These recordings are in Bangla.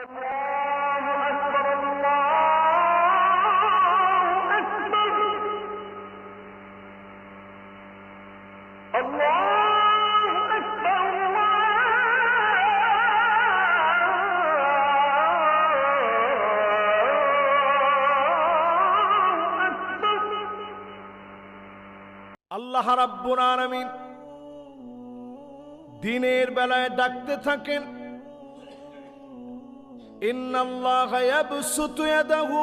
আল্লাহ রাব্বুল আলামিন দিনের বেলায় ডাকতে থাকেন, ইন্নাল্লাহা ইয়াবসুতু ইয়াদাহু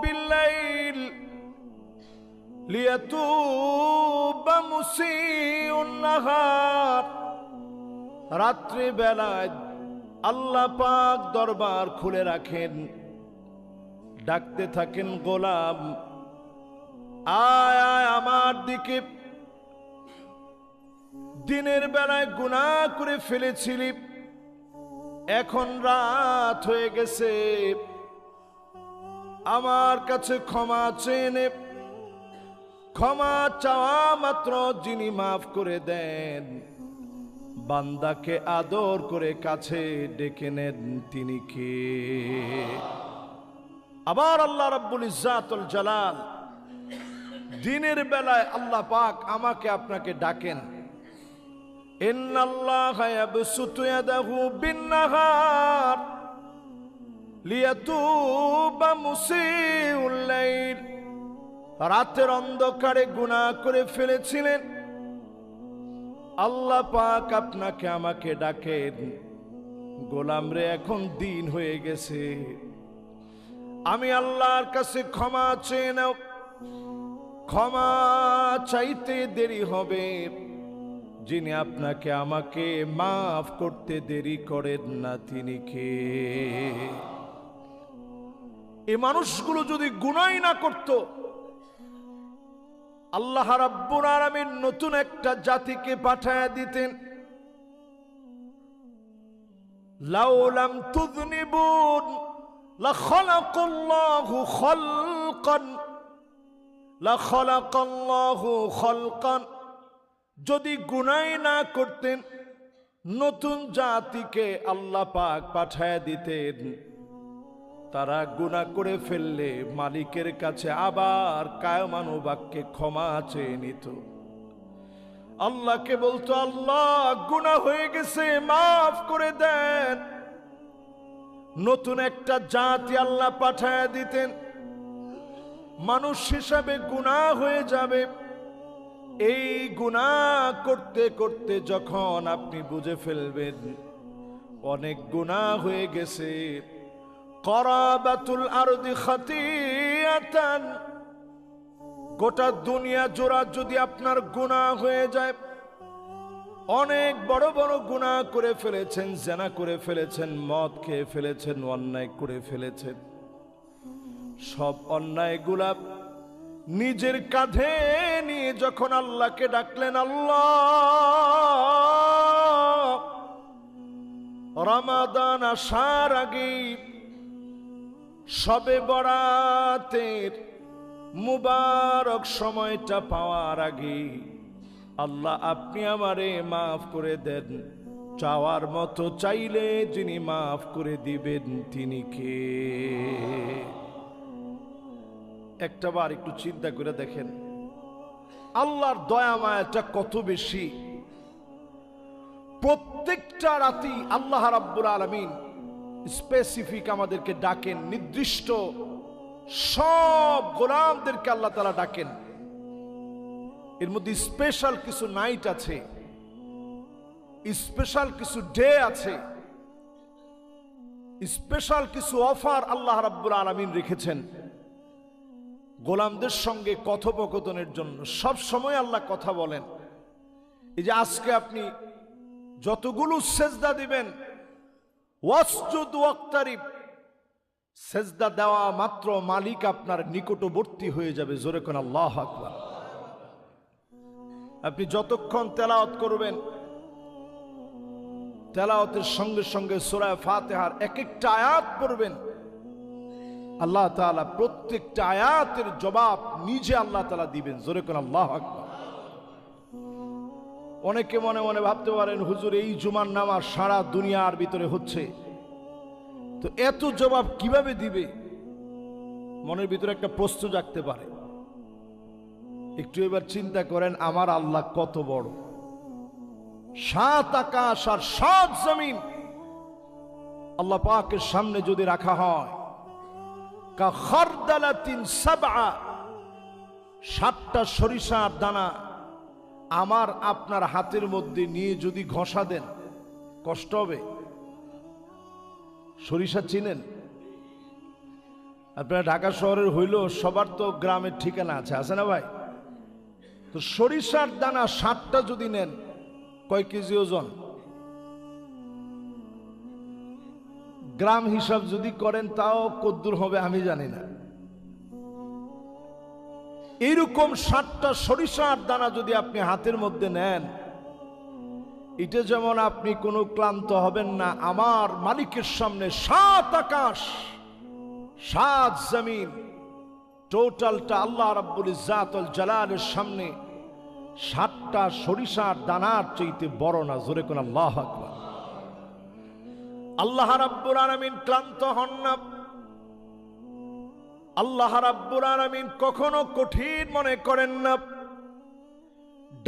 বিল্লাইল লিয়াতুবা মুসিউন নাহার। রাত্রি বেলায় আল্লাহ পাক দরবার খুলে রাখেন, ডাকতে থাকেন, গোলাম আয় আয় আমার দিকে, দিনের বেলায় গুনাহ করে ফেলেছিলি, এখন রাত হয়ে গেছে, আমার কাছে ক্ষমা চেয়ে নে। ক্ষমা চাওয়া মাত্র যিনি মাফ করে দেন, বান্দাকে আদর করে কাছে ডেকে নেন, তিনি কে? আবার আল্লাহ রাব্বুল ইজ্জাতুল জালাল দিনের বেলায় আল্লাহ পাক আমাকে আপনাকে ডাকেন, ইন্নাল্লাহা ইয়াবসুতু ইয়াদাহু বিন-নাহার লিয়াতুবা মুসিউল লাইল। রাতের অন্ধকারে গুনাহ করে ফেলেছিলেন, আল্লাহ পাক আপনাকে আমাকে ডাকেন, গোলাম রে এখন দিন হয়ে গেছে, আমি আল্লাহর কাছে ক্ষমা চেয়ে নাও। ক্ষমা চাইতে দেরি হবে, যিনি আপনাকে আমাকে মাফ করতে দেরি করেন না, তিনি কে? এই মানুষগুলো যদি গুনাহ না করত, আল্লাহ রাব্বুল আলামিন নতুন একটা জাতিকে পাঠায়া দিতেন। লাউ লাম তুযনিবুন লাখালাকাল্লাহু খালকান লাখালাকাল্লাহু খালকান। যদি গুনাহ না করতেন, নতুন জাতিকে আল্লাহ পাক পাঠায়া দিতেন, তারা গুনাহ করে ফেললে মালিকের কাছে আবার কায়মানু বাক্যে ক্ষমা চেয়ে নিত। আল্লাহকে বলতো, আল্লাহ গুনাহ হয়ে গেছে, মাফ করে দেন। নতুন একটা জাতি আল্লাহ পাঠায়া দিতেন, মানুষ হিসাবে গুনাহ হয়ে যাবে। এই গুনাহ করতে করতে যখন আপনি বুঝে ফেলবেন অনেক গুনাহ হয়ে গেছে, করাবাতুল আরদি খাতিয়াতান, গোটা দুনিয়া জোড়া যদি আপনার গুনাহ হয়ে যায়, অনেক বড় বড় গুনাহ করে ফেলেছেন, জিনা করে ফেলেছেন, মদ খেয়ে ফেলেছেন, অন্যায় করে ফেলেছেন, সব অন্যায়গুলা নিজের কাঁধে নিয়ে যখন আল্লাহকে ডাকলেন, আল্লাহ রমাদান আসার আগে, শবে বরাতের মুবারক সময়টা পাওয়ার আগে, আল্লাহ আপনি আমারে মাফ করে দেন। চাওয়ার মতো চাইলে যিনি মাফ করে দিবেন, তিনি কে? একটা বার একটু চিন্তা করে দেখেন, আল্লাহর দয়া মায়াটা কত বেশি। প্রত্যেকটা রাতি আল্লাহ রাব্বুল আলামিন স্পেসিফিক আমাদেরকে ডাকেন, নির্দিষ্ট সব গোলামদেরকে আল্লাহ তাআলা ডাকেন। এর মধ্যে স্পেশাল কিছু নাইট আছে, স্পেশাল কিছু ডে আছে, স্পেশাল কিছু অফার আল্লাহ রাব্বুল আলামিন রেখেছেন গোলামদের সঙ্গে কথোপকথনের জন্য। সব সময় আল্লাহ কথা বলেন। এই যে আজকে আপনি যতগুলো সেজদা দিবেন, ওয়াসজুদ ওয়াক্তারিব, সেজদা দেওয়া মাত্র মালিক আপনার নিকটবর্তী হয়ে যাবে। জোরে কোন আল্লাহু আকবার। আপনি যতক্ষণ তেলাওয়াত করবেন, তেলাওয়াতের সঙ্গে সঙ্গে সূরা ফাতিহার এক একটা আয়াত পড়বেন, আল্লাহ তাআলা প্রত্যেকটা আয়াতের জবাব নিজে আল্লাহ তাআলা দিবেন। জোরে কোন আল্লাহু আকবার। অনেকে মনে মনে ভাবতে পারেন, হুজুর এই জুমার নামাজ সারা দুনিয়ার ভিতরে হচ্ছে, তো এত জবাব কিভাবে দিবে? মনের ভিতরে একটা প্রশ্ন জাগতে পারে। একটু এবার চিন্তা করেন, আমার আল্লাহ কত বড়। 7 আকাশ আর 7 জমিন আল্লাহ পাকের সামনে যদি রাখা হয়, কা খারদালাতিন সাবআ, 7টা সরিষার দানা আমার আপনার হাতের মধ্যে নিয়ে যদি ঘষা দেন, কষ্ট হবে? সরিষা চিনেন আপনারা? ঢাকা শহরের হইলেও সবার তো গ্রামের ঠিকানা আছে না ভাই? তো সরিষার দানা 7টা যদি নেন, কয় কেজি ওজন? গ্রাম হিসাব যদি করেন তাও কদ্দুর হবে আমি জানি না। এইরকম 7টা সরিষার দানা যদি আপনি হাতের মধ্যে নেন, এটা যেমন আপনি কোনো ক্লান্ত হবেন না। আমার মালিকের সামনে 7 আকাশ 7 জমিন, টোটালটা আল্লাহ রাব্বুল ইজ্জাতুল জালালের সামনে 7টা সরিষার দানার চাইতে বড় না। জোরে কোন আল্লাহু আকবার। আল্লাহ রাব্বুল আলামিন ক্লান্ত হন না। আল্লাহ রাব্বুল আলামিন কখনো কঠিন মনে করেন না।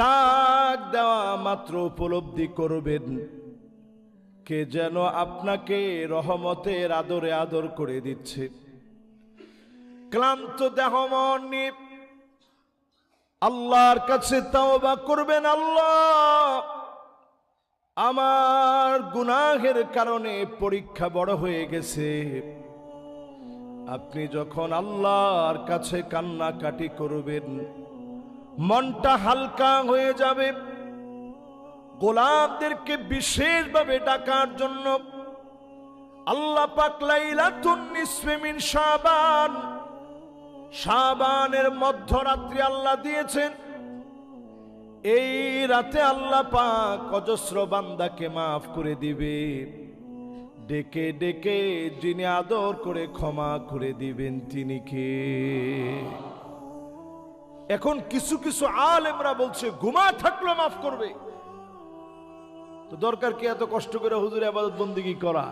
ডাক দেওয়া মাত্র উপলব্ধি করবেন কে যেন আপনাকে রহমতের আদরে আদর করে দিচ্ছে। ক্লান্ত দেহ মন নিয়ে আল্লাহর কাছে তাওবা করবেন। আল্লাহ, আমার গুনাহের কারণে পরীক্ষা বড় হয়ে গেছে। আপনি যখন আল্লাহর কাছে কান্নাকাটি করবেন, মনটা হালকা হয়ে যাবে। গোলামদেরকে বিশেষভাবে ডাকার জন্য আল্লাহ পাক লাইলাতুন নিসফি মিন শাবান, শাবানের মধ্যরাত্রি আল্লাহ দিয়েছেন। এই রাতে আল্লাহ পাক অজস্র বান্দাকে মাফ করে দিবে। ডেকে ডেকে যিনি আদর করে ক্ষমা করে দিবেন তিনি কে? এখন কিছু কিছু আলেমরা বলছে ঘুমায় থাকলেও মাফ করবে। তো দরকার কি এত কষ্ট করে হুজুর ইবাদত বন্দেগী করা?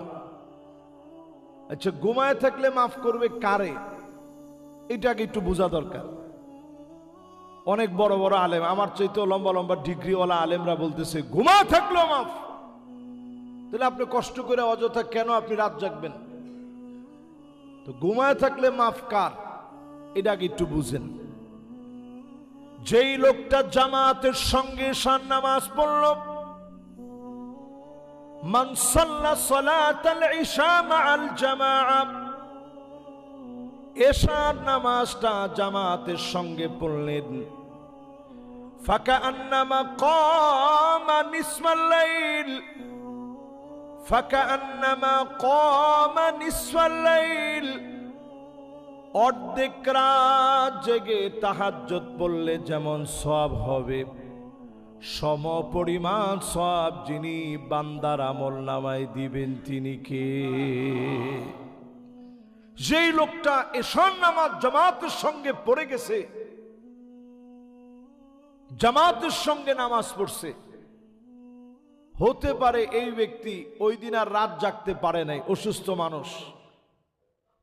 আচ্ছা, ঘুমায় থাকলে মাফ করবে কারে? এটাকে একটু বোঝা দরকার। অনেক বড় বড় আলেম, আমার চাইতেও লম্বা লম্বা ডিগ্রিওয়ালা আলেমরা বলতেছে ঘুমায় থাকলেও মাফ। তাহলে আপনি কষ্ট করে অযথা কেন আপনি রাত জাগবেন? তো ঘুমায় থাকলে মাফ কার, এটাকে একটু বুঝেন। যেই লোকটা জামাতের সঙ্গে ঈশার নামাজ পড়ল, মান সাল্লা সালাতাল ঈশা মাআল জামাআ, ঈশার নামাজটা জামাতের সঙ্গে পড়লেন, ফাকান্নামা কামা নিসফাল লাইল, ফাকান্নামা কামা নিসফাল লাইল, অর্ধেক রাত জেগে তাহাজ্জুদ পড়লে যেমন সওয়াব হবে, সম পরিমাণ সওয়াব যিনি বান্দার আমলনামায় দিবেন তিনি কে? যেই লোকটা ঈশার নামাজ জামাতের সঙ্গে পড়ে গেছে, জামাতের সঙ্গে নামাজ পড়ছে, হতে পারে এই ব্যক্তি ওই দিন আর রাত জাগতে পারে নাই, অসুস্থ মানুষ,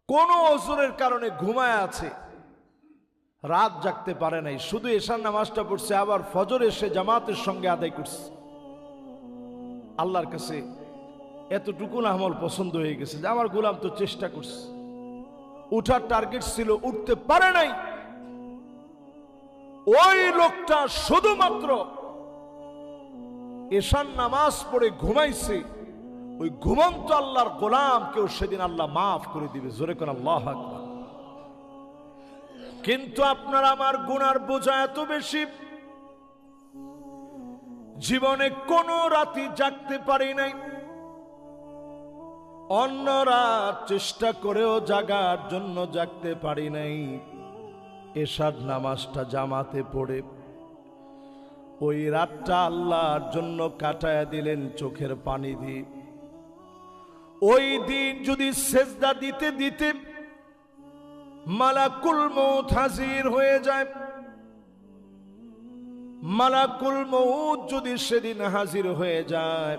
কোন ওজরের কারণে ঘুমায় আছে, রাত জাগতে পারে নাই, শুধু ঈশার নামাজটা পড়ছে, আবার ফজর এসে জামাতের সঙ্গে আদায় করছে। আল্লাহর কাছে এতটুকু আমল পছন্দ হয়ে গেছে যে আমার গোলাম তো চেষ্টা করছে, উঠার টার্গেট ছিল, উঠতে পারে নাই। ওই লোকটা শুধুমাত্র ঈশার নামাজ পড়ে ঘুমাইছে, ওই ঘুমন্ত আল্লাহর গোলামকেও সেদিন আল্লাহ মাফ করে দিবে। জোরে কোন আল্লাহু আকবার। কিন্তু আপনার আমার গুনার বোঝা এত বেশি, জীবনে কোনো রাতি জাগতে পারি নাই, অন্য রাত চেষ্টা করেও জাগার জন্য জাগতে পারি নাই। ঈশার নামাজটা জামাতে পড়ে ওই রাতটা আল্লাহর জন্য কাটায়া দিলেন চোখের পানি দিয়ে। ওই দিন যদি সেজদা দিতে দিতে মালাকুল মউত হাজির হয়ে যায়, মালাকুল মউত যদি সেদিন হাজির হয়ে যায়,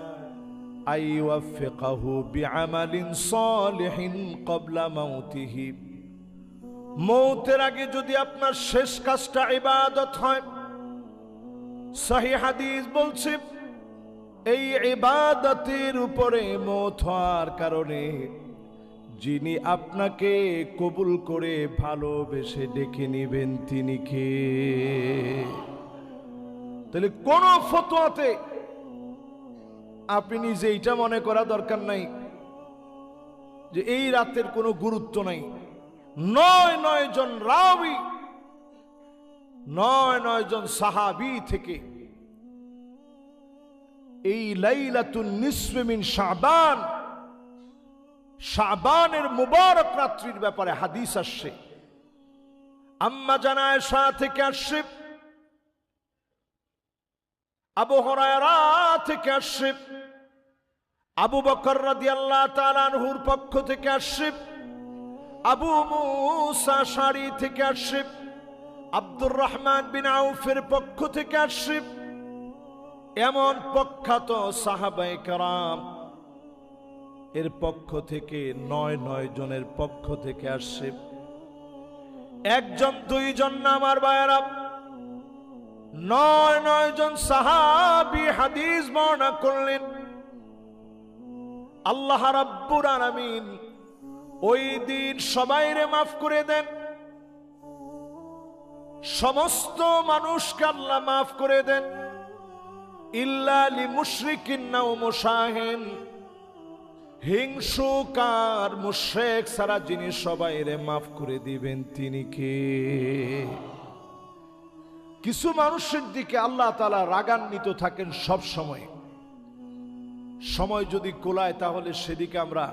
আইওয়াফিকাহু বিআমালিন সালিহিন ক্বাবলা মাউতিহি। মৌতের আগে যদি আপনার শেষ কাজটা ইবাদত হয়, সহিহ হাদিস বলছে এই ইবাদতের উপরে মওত হওয়ার কারণে যিনি আপনাকে কবুল করে ভালোবেসে ডেকে নেবেন তিনি কে? তাহলে কোন ফতোয়াতে আপনি নিজে এইটা মনে করা দরকার নাই যে এই রাতের কোনো গুরুত্ব নাই। নয় জন রাবি, নয় জন সাহাবী থেকে এই লাইলাতুন নিসফে মিন শাবান, শাবানের মুবারক রাত্রির ব্যাপারে হাদিস আসছে। আম্মা জান আয়েশা থেকে আসছে, আবু হুরায়রা থেকে আসছে, আবু বকর রাদিয়াল্লাহু তাআলা আনহুর পক্ষ থেকে আসছে, আবু মুসা আশআরী থেকে আসছে, আব্দুর রহমান বিন আউফের পক্ষ থেকে আসছে, এমন প্রখ্যাত সাহাবায়ে কেরাম এর পক্ষ থেকে নয় জনের পক্ষ থেকে আসছে। একজন দুইজন না আমার ভাইয়েরা, নয় জন সাহাবী হাদিস বর্ণনা করলেন। আল্লাহ রাব্বুল আলামিন ওই দিন সবাইরে মাফ করে দেন, সমস্ত মানুষকে আল্লাহ মাফ করে দেন, ইল্লা লিমুশরিকিন নাও মুশাহিন, হিংসুকার মুশরিক সারা যিনি সবাইরে মাফ করে দিবেন তিনি কে? কিছু মানুষের দিকে আল্লাহ তাআলা রাগান্বিত থাকেন সব সময়। সময় যদি কোলায় তাহলে সেদিকে আমরা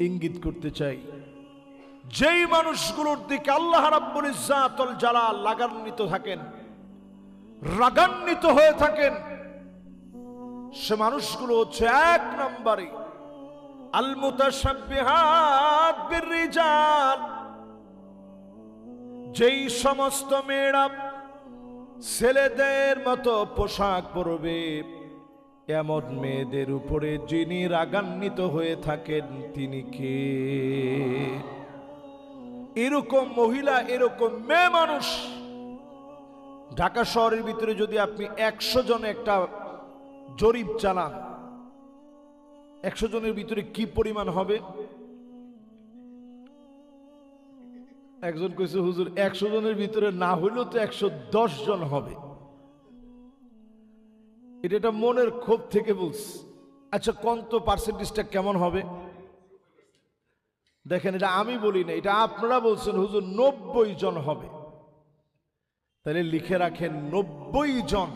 ইঙ্গিত করতে চাই। যেই মানুষগুলোর দিকে আল্লাহ রাব্বুল ইজ্জাতুল জালাল রাগান্বিত থাকেন, রাগান্বিত হয়ে থাকেন, সে মানুষগুলো হচ্ছে এক নম্বরে আল মুতাশাব্বিহাত বিররিজাল, যেই সমস্ত মেয়েরা ছেলেদের মতো পোশাক পরবে এমন মেয়েদের উপরে যিনি রাগান্বিত হয়ে থাকেন তিনি কে? এরকম মহিলা, এরকম মেয়ে মানুষ ঢাকা শহরের ভিতরে যদি আপনি 100 জন একটা জরিপ চালান, 100 জনের ভিতরে কি পরিমাণ হবে? একজন কইছে হুজুর 100 জনের ভিতরে না হইলেও তো 110 জন হবে। এটা মনের ক্ষোভ থেকে বলছি। আচ্ছা কোন তো পার্সেন্টেজটা কেমন হবে? দেখেন, এটা আমি বলি না, এটা আপনারা বলছেন হুজুর 90 জন হবে। তাহলে লিখে রাখেন 90 জন।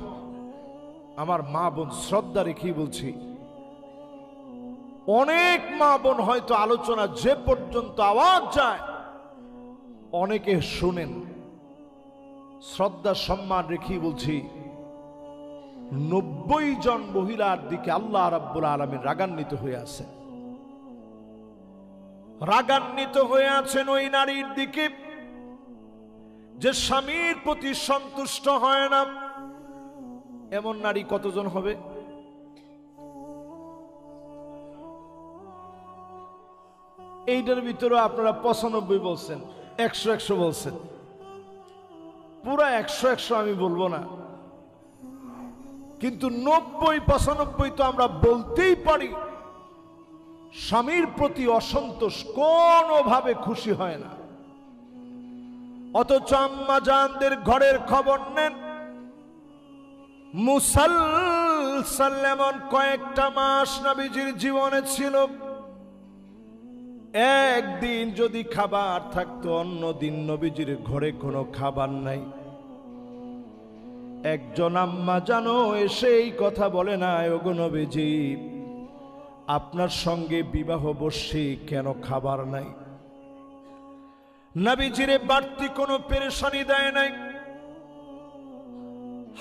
আমার মা বোন শ্রদ্ধা রেখেই বলছি, অনেক মা বোন হয়তো আলোচনা যে পর্যন্ত আওয়াজ যায় অনেকে শুনেন, শ্রদ্ধা সম্মান রেখেই বলছি 90 জন মহিলার দিকে আল্লাহ রাব্বুল আলামিন রাগান্বিত হয়ে আছেন। রাগান্বিত হয়ে আছেন ওই নারীর দিকে যে স্বামীর প্রতি সন্তুষ্ট হয় না। এমন নারী কতজন হবে? এইটার ভিতরে আপনারা 95 বলছেন, 100 বলছেন। পুরা 100 আমি বলবো না, কিন্তু 90-95 তো আমরা বলতেই পারি স্বামীর প্রতি অসন্তোষ, কোনোভাবে খুশি হয় না। অথচ আম্মা জানদের ঘরের খবর নেন, মুসালসাল এমন কয়েকটা মাস নবীজির জীবনে ছিল, একদিন যদি খাবার থাকতো অন্য দিন নবীজির ঘরে কোনো খাবার নাই। একজন আম্মা জানো এসে এই কথা বলে না, ওগো নবীজি আপনার সঙ্গে বিবাহ বসে কেন খাবার নাই? নবীজিরে বাড়তি কোনো পেরেশানি দেয় নাই,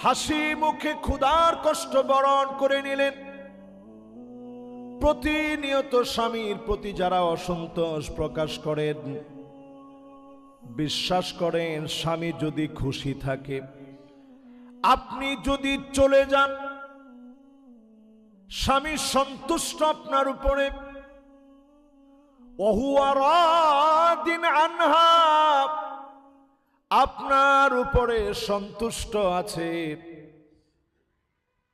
হাসি মুখে ক্ষুধার কষ্ট বরণ করে নিলেন। প্রতিনিয়ত স্বামীর প্রতি যারা অসন্তোষ প্রকাশ করেন, বিশ্বাস করেন স্বামী যদি খুশি থাকে, আপনি যদি চলে যান, স্বামী সন্তুষ্ট আপনার উপরে, ওহুয়া রাদিন আনহা, আপনার উপরে সন্তুষ্ট আছে,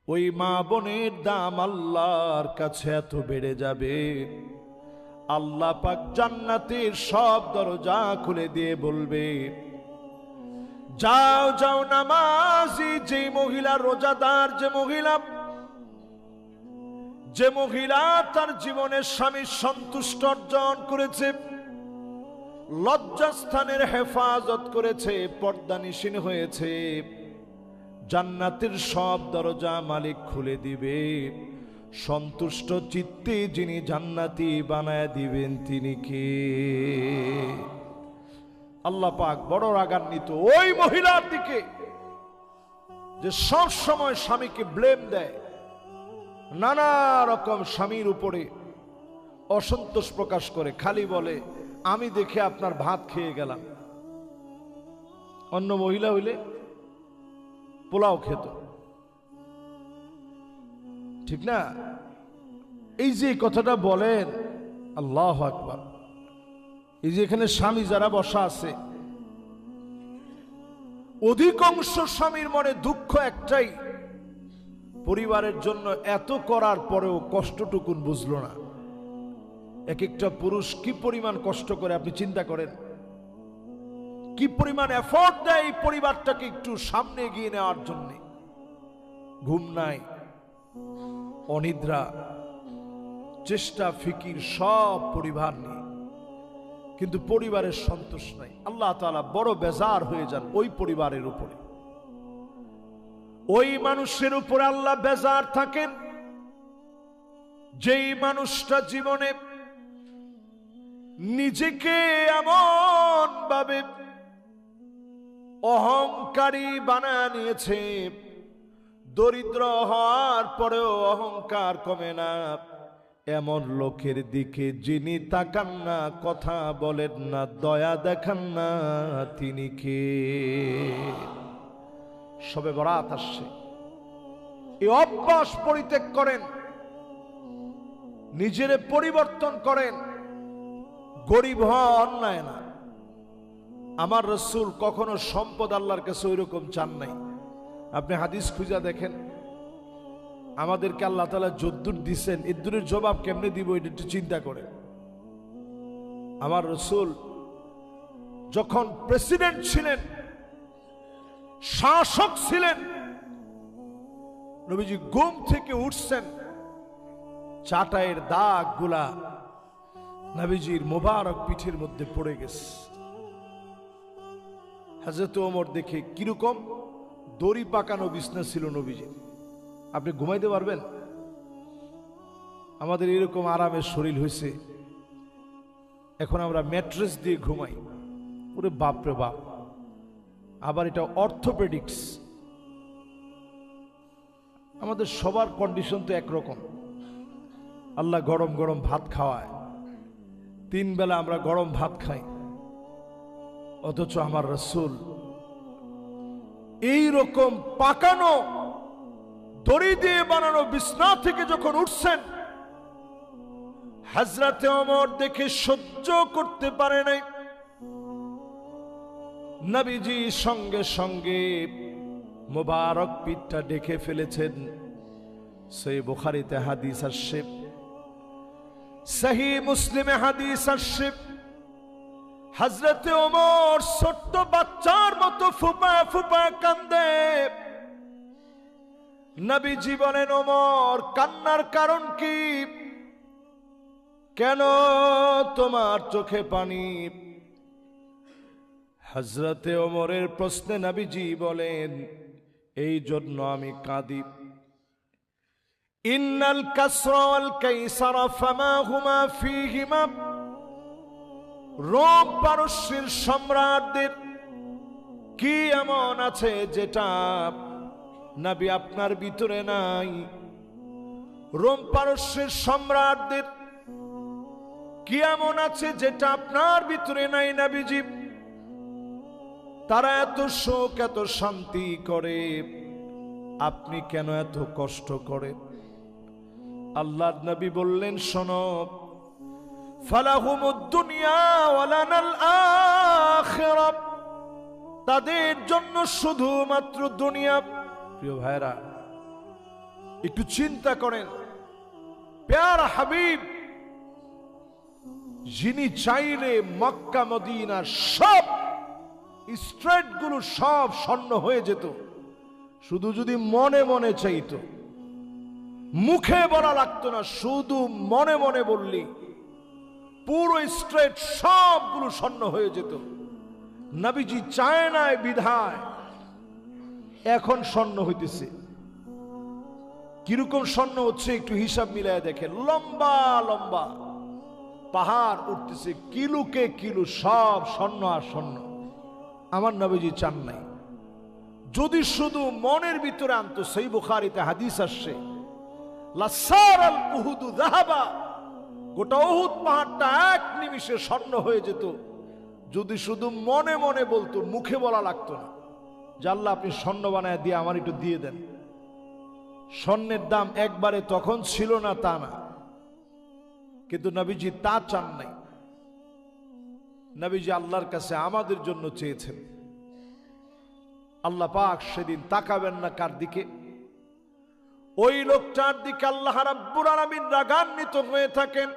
ওই মা বোনের দাম আল্লাহর কাছে এত বেড়ে যাবে, আল্লাহ পাক জান্নাতের সব দরজা খুলে দিয়ে বলবে, যাও যাও নামাজি যে মহিলা, রোজাদার যে মহিলা তার জীবনের স্বামীর সন্তুষ্ট অর্জন করেছে, লজ্জাস্থানের হেফাজত করেছে, পর্দানিশীন হয়েছে, জান্নাতের সব দরজা মালিক খুলে দিবে। সন্তুষ্ট চিত্তে যিনি জান্নাতি বানায় দিবেন তিনি কে? আল্লাহ পাক বড় রাগান্বিত ওই মহিলার দিকে যে সব সময় স্বামীকে ব্লেম দেয়, নানা রকম স্বামীর উপরে অসন্তোষ প্রকাশ করে, খালি বলে আমি দেখে আপনার ভাত খেয়ে গেলাম। অন্য মহিলা হইলে পোলাও খেত, ঠিক না? এই যে কথাটা বলেন, আল্লাহু আকবার। এই যে এখানে স্বামী যারা বসা আছে, অধিকাংশ স্বামীর মনে দুঃখ একটাই, পরিবারের জন্য এত করার পরেও কষ্টটুকুন বুঝলো না। এক একটা পুরুষ কি পরিমাণ কষ্ট করে আপনি চিন্তা করেন, কি পরিমাণ এফোর্ট দেয় এই পরিবারটাকে একটু সামনে এগিয়ে নেওয়ার জন্য। ঘুম নাই, অনিদ্রা, চেষ্টা ফিকির সব পরিবার নিয়ে, কিন্তু পরিবারের সন্তোষ নাই। আল্লাহ তাআলা বড় বেজার হয়ে যান ওই পরিবারের উপরে, ওই মানুষের উপরে আল্লাহ বেজার থাকেন যেই মানুষটা জীবনে নিজেকে এমন ভাবে অহংকারী বানায় নিয়েছে, দরিদ্র হওয়ার পরেও অহংকার কমে না, এমন লোকের দিকে যিনি তাকান না, কথা বলেন না, দয়া দেখান না, তিনি কে? সবে বরাত আসছে, এই অভ্যাস পরিত্যাগ করেন, নিজের পরিবর্তন করেন। গরিব হওয়া অন্যায় না। আমার রাসূল কখনো সম্পদ আল্লাহর কাছে ওইরকম চান নাই। আপনি হাদিস খুঁজা দেখেন, আমাদেরকে আল্লাহ তাআলা যদ্দুর দিচ্ছেন, ইদ্দুরের জবাব কেমনে দিব এটা একটু চিন্তা করেন। আমার রাসূল যখন প্রেসিডেন্ট ছিলেন, শাসক ছিলেন, নবীজি ঘুম থেকে উঠছেন, চাটাইয়ের দাগ গুলা নবীজির মোবারক পিঠের মধ্যে পড়ে গেছে। হযরত ওমর দেখে কিরকম দড়ি পাকানো বিছনা ছিল নবীজি। আপনি ঘুমাইতে পারবেন? আমাদের এরকম আরামের শরীর হয়েছে, এখন আমরা ম্যাট্রেস দিয়ে ঘুমাই। ওরে বাপরে বাপ! আবার এটা অর্থোপেডিক্স। আমাদের সবার কন্ডিশন তো একরকম। আল্লাহ গরম গরম ভাত খাওয়ায়, 3 বেলা আমরা গরম ভাত খাই, অথচ আমার রাসূল এই রকম পাকানো দড়ি দিয়ে বানানো বিছনা থেকে যখন উঠছেন, হযরতে ওমর দেখে সহ্য করতে পারে নাই। নবীজি সঙ্গে সঙ্গে মোবারক পিঠটা ঢেকে ফেলেছেন। সহিহ বুখারীতে হাদিস আসছে, সহিহ মুসলিমে হাদিস আসছে, হযরতে ওমর ছোট্ট বাচ্চার মতো ফুপা ফুপা কান্দে। নবীজি বলেন, ওমর কান্নার কারণ কি? কেন তোমার চোখে পানি? হযরতে ওমরের প্রশ্নে নবীজি বলেন, এই জন্য আমি কাঁদি। ইন্নাল কাসরা ওয়াল কাইসারা ফামা হুমা ফীহিমা, রোম পারস্যের সম্রাটদের কি এমন আছে যেটা নবী আপনার ভিতরে নাই? রোম পারস্যের সম্রাটদের কি এমন আছে যেটা আপনার ভিতরে নাই নবীজি? তারা এত শোক এত শান্তি করে, আপনি কেন এত কষ্ট করেন? আল্লাহর নবী বললেন, শোনো, ফালাহুমুদ দুনিয়া ওয়া লানাল আখিরাহ, তাদের জন্য শুধুমাত্র দুনিয়া। প্রিয় ভাইরা, একটু চিন্তা করেন, প্যারা হাবিব যিনি চাইলে মক্কা মদিনার সব স্ট্রেট গুলো সব স্বর্ণ হয়ে যেত, শুধু যদি মনে মনে চাইতো, মুখে বলা লাগতো না, শুধু মনে মনে বললি পুরো স্ট্রেট সবগুলো স্বর্ণ হয়ে যেত। নবীজি চায় নাই বিধায় এখন স্বর্ণ হইতেছে। কিরকম স্বর্ণ হচ্ছে একটু হিসাব মিলায় দেখেন, লম্বা লম্বা পাহাড় উঠতেছে, কিলোকে কিলো সব স্বর্ণ আর স্বর্ণ। আমার নবীজি চান নাই। যদি শুধু মনের ভিতরে আনতো, সেই বুখারীতে হাদিস আসছে, লাসারাল উহুদু যাহাবা, গোটা উহুদ পাহাড়টা এক নিমিষে স্বর্ণ হয়ে যেত, যদি শুধু মনে মনে বলতো, মুখে বলা লাগতো না যে আল্লাহ আপনি স্বর্ণ বানায় দিয়ে আমার একটু দিয়ে দেন। স্বর্ণের দাম একবারে তখন ছিল না তা না, কিন্তু নবীজি তা চান নাই। নবীজি আল্লাহর কাছে আমাদের জন্য চেয়েছেন। আল্লাহ পাক সেদিন তাকাবেন না কার দিকে? ওই লোকটার দিকে আল্লাহ রাব্বুল আলামিন রাগান্বিত হয়ে থাকেন।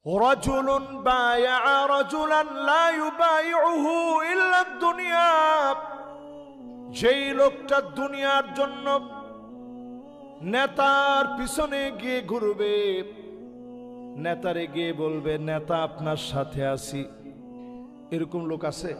রাজুলুন বায়া রাজুলান লা ইউবাইউহু ইল্লা দুনিয়া, যেই লোকটা দুনিয়ার জন্য নেতার পিছনে গিয়ে ঘুরবে, নেতারে গিয়ে বলবে নেতা আপনার সাথে আছি, এরকম লোক আছে?